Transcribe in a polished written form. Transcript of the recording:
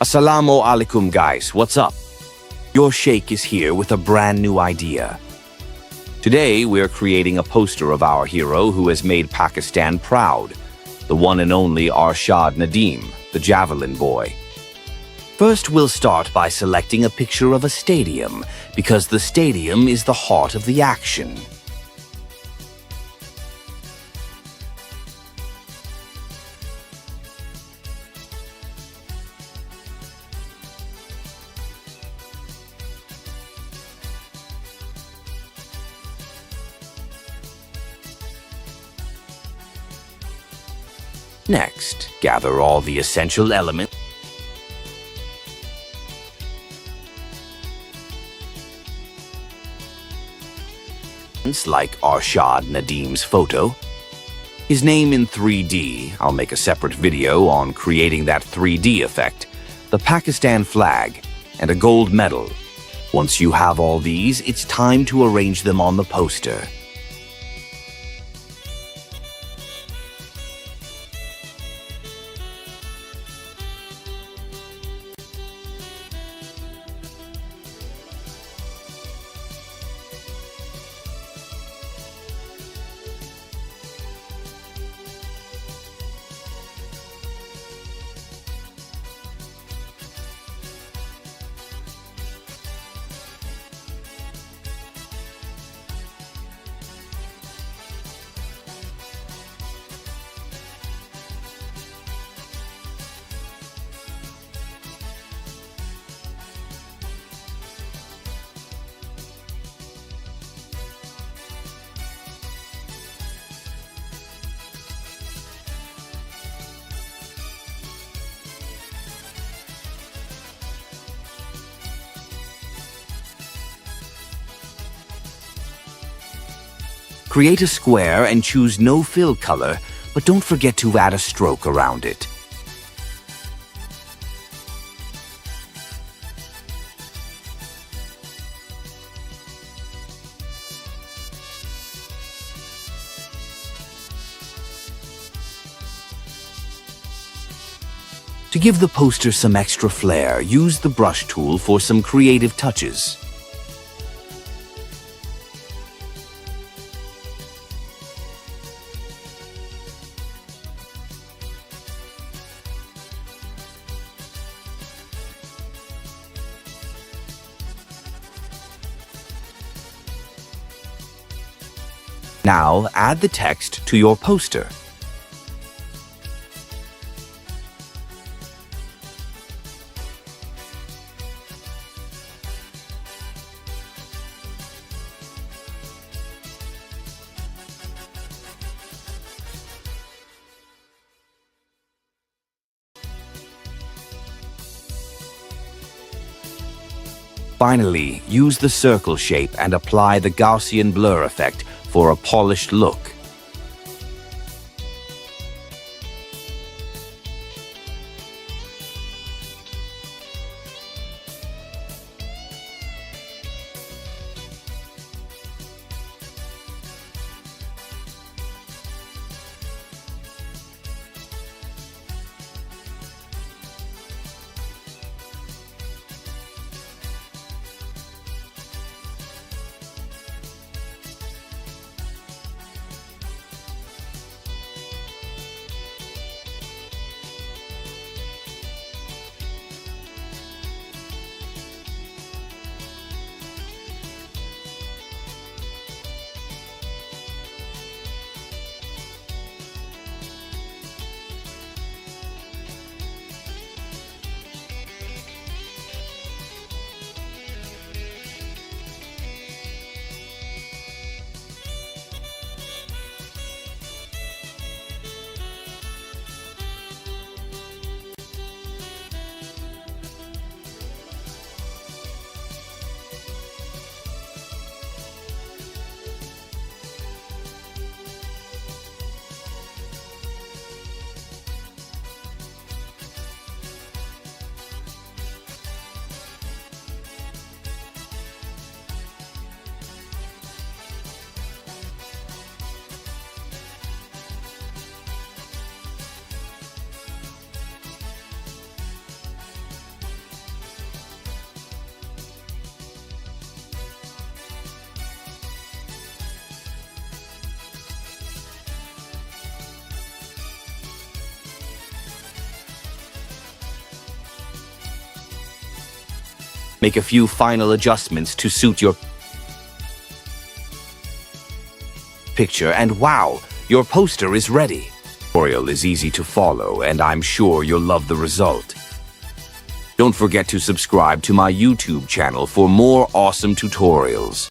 Assalamu alaikum guys, what's up? Your Sheikh is here with a brand new idea. Today we're creating a poster of our hero who has made Pakistan proud, the one and only Arshad Nadeem, the javelin boy. First we'll start by selecting a picture of a stadium, because the stadium is the heart of the action. Next, gather all the essential elements like Arshad Nadeem's photo, his name in 3D, I'll make a separate video on creating that 3D effect, the Pakistan flag, and a gold medal. Once you have all these, it's time to arrange them on the poster. Create a square and choose no fill color, but don't forget to add a stroke around it. To give the poster some extra flair, use the brush tool for some creative touches. Now, add the text to your poster. Finally, use the circle shape and apply the Gaussian blur effect for a polished look. Make a few final adjustments to suit your picture, and wow, your poster is ready. The tutorial is easy to follow, and I'm sure you'll love the result. Don't forget to subscribe to my YouTube channel for more awesome tutorials.